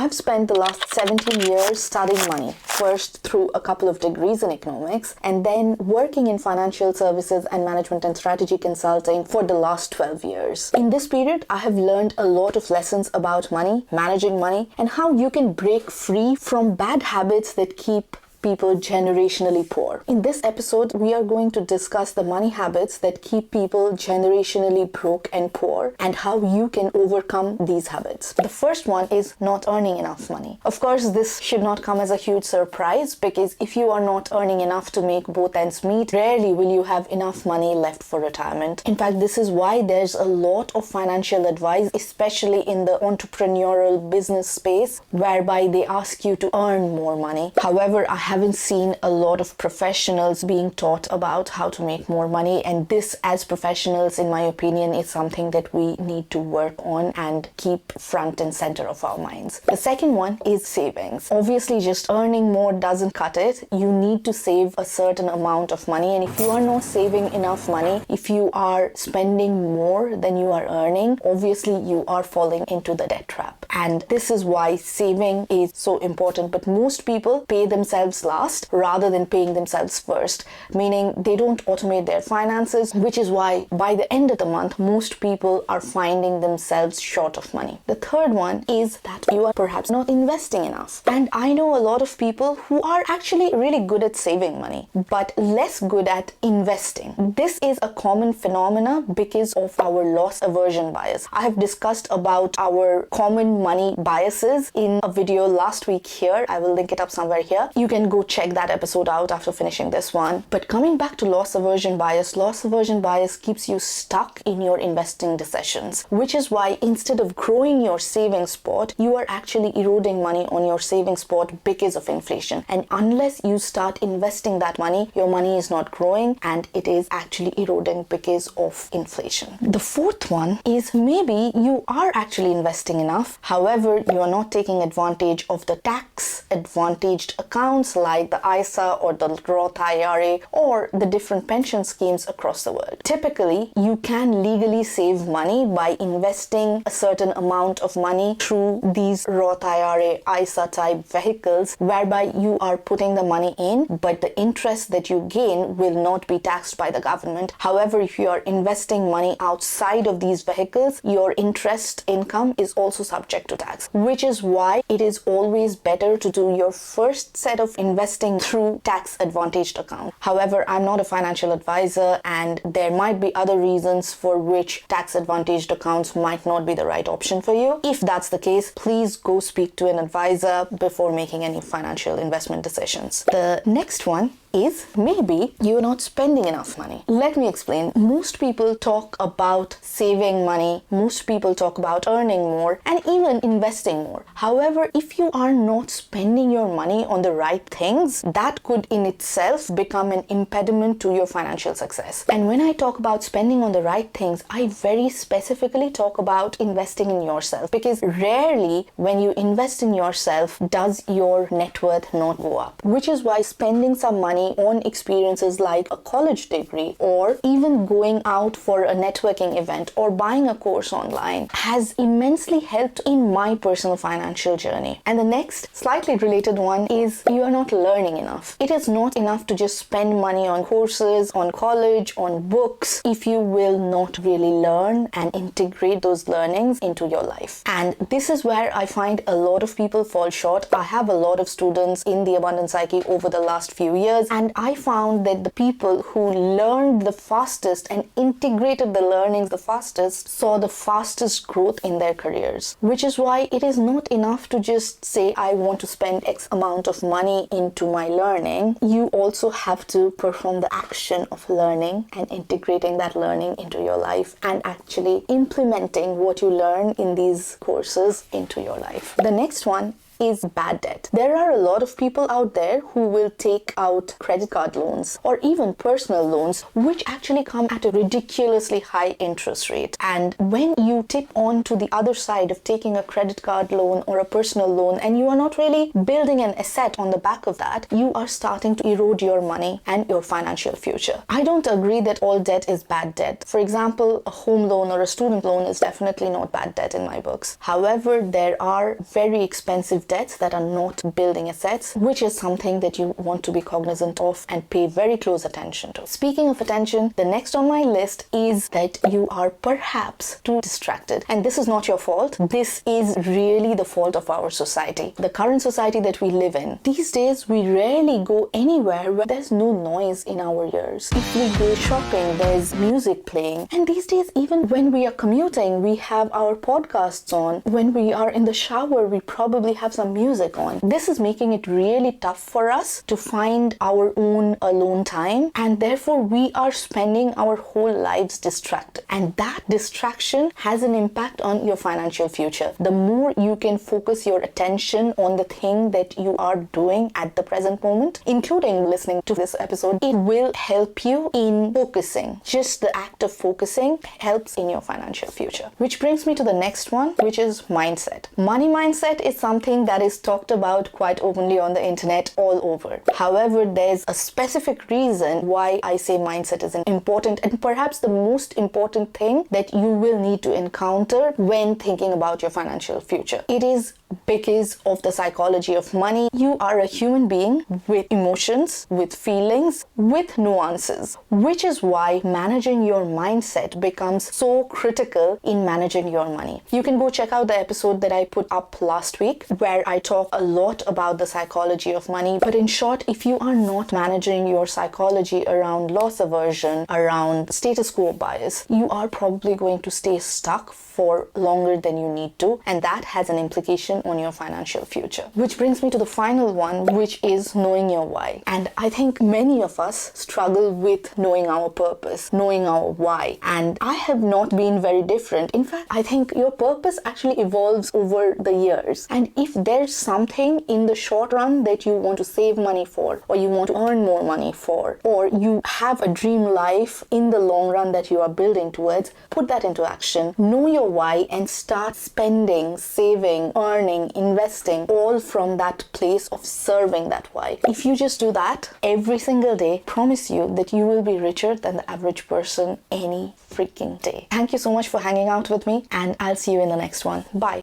I've spent the last 17 years studying money, first through a couple of degrees in economics, and then working in financial services and management and strategy consulting for the last 12 years. In this period, I have learned a lot of lessons about money, managing money, and how you can break free from bad habits that keep people generationally poor. In this episode, we are going to discuss the money habits that keep people generationally broke and poor and how you can overcome these habits. The first one is not earning enough money. Of course, this should not come as a huge surprise because if you are not earning enough to make both ends meet, rarely will you have enough money left for retirement. In fact, this is why there's a lot of financial advice, especially in the entrepreneurial business space, whereby they ask you to earn more money. However, I haven't seen a lot of professionals being taught about how to make more money, and this, as professionals, in my opinion, is something that we need to work on and keep front and center of our minds. The second one is savings. Obviously, just earning more doesn't cut it. You need to save a certain amount of money, and if you are not saving enough money, if you are spending more than you are earning, obviously you are falling into the debt trap. And this is why saving is so important. But most people pay themselves last rather than paying themselves first, meaning they don't automate their finances, which is why by the end of the month, most people are finding themselves short of money. The third one is that you are perhaps not investing enough. And I know a lot of people who are actually really good at saving money, but less good at investing. This is a common phenomena because of our loss aversion bias. I have discussed about our common money biases in a video last week here. I will link it up somewhere here. You can go check that episode out after finishing this one. But coming back to loss aversion bias keeps you stuck in your investing decisions, which is why instead of growing your savings pot, you are actually eroding money on your savings pot because of inflation. And unless you start investing that money, your money is not growing and it is actually eroding because of inflation. The fourth one is maybe you are actually investing enough, however, you are not taking advantage of the tax advantaged accounts like the ISA or the Roth IRA or the different pension schemes across the world. Typically, you can legally save money by investing a certain amount of money through these Roth IRA, ISA type vehicles, whereby you are putting the money in, but the interest that you gain will not be taxed by the government. However, if you are investing money outside of these vehicles, your interest income is also subject to tax, which is why it is always better to do your first set of investing through tax advantaged account. However, I'm not a financial advisor and there might be other reasons for which tax advantaged accounts might not be the right option for you. If that's the case, please go speak to an advisor before making any financial investment decisions. The next one is maybe you're not spending enough money. Let me explain. Most people talk about saving money, most people talk about earning more and even investing more. However, if you are not spending your money on the right things, that could in itself become an impediment to your financial success. And when I talk about spending on the right things, I very specifically talk about investing in yourself, because rarely when you invest in yourself does your net worth not go up, which is why spending some money on experiences like a college degree or even going out for a networking event or buying a course online has immensely helped in my personal financial journey. And the next slightly related one is you are not learning enough. It is not enough to just spend money on courses, on college, on books if you will not really learn and integrate those learnings into your life. And this is where I find a lot of people fall short. I have a lot of students in the Abundance Psyche over the last few years, and I found that the people who learned the fastest and integrated the learnings the fastest saw the fastest growth in their careers, which is why it is not enough to just say I want to spend X amount of money into my learning. You also have to perform the action of learning and integrating that learning into your life and actually implementing what you learn in these courses into your life. The next one is bad debt. There are a lot of people out there who will take out credit card loans or even personal loans, which actually come at a ridiculously high interest rate. And when you tip on to the other side of taking a credit card loan or a personal loan, and you are not really building an asset on the back of that, you are starting to erode your money and your financial future. I don't agree that all debt is bad debt. For example, a home loan or a student loan is definitely not bad debt in my books. However, there are very expensive debts that are not building assets, which is something that you want to be cognizant of and pay very close attention to. Speaking of attention, the next on my list is that you are perhaps too distracted. And this is not your fault. This is really the fault of our society. The current society that we live in. These days, we rarely go anywhere where there's no noise in our ears. If we go shopping, there's music playing. And these days, even when we are commuting, we have our podcasts on. When we are in the shower, we probably have some music on. This is making it really tough for us to find our own alone time, and therefore we are spending our whole lives distracted. And that distraction has an impact on your financial future. The more you can focus your attention on the thing that you are doing at the present moment, including listening to this episode, it will help you in focusing. Just the act of focusing helps in your financial future. Which brings me to the next one, which is mindset. Money mindset is something that is talked about quite openly on the internet all over. However, there's a specific reason why I say mindset is important, and perhaps the most important thing that you will need to encounter when thinking about your financial future. It is because of the psychology of money. You are a human being with emotions, with feelings, with nuances, which is why managing your mindset becomes so critical in managing your money. You can go check out the episode that I put up last week, where I talk a lot about the psychology of money. But in short, if you are not managing your psychology around loss aversion, around status quo bias, you are probably going to stay stuck for longer than you need to, and that has an implication on your financial future. Which brings me to the final one, which is knowing your why. And I think many of us struggle with knowing our purpose, knowing our why. And I have not been very different. In fact, I think your purpose actually evolves over the years. And if there's something in the short run that you want to save money for, or you want to earn more money for, or you have a dream life in the long run that you are building towards, put that into action. Know your why and start spending, saving, earning, investing, all from that place of serving that why. If you just do that every single day, promise you that you will be richer than the average person any freaking day. Thank you so much for hanging out with me, and I'll see you in the next one. Bye.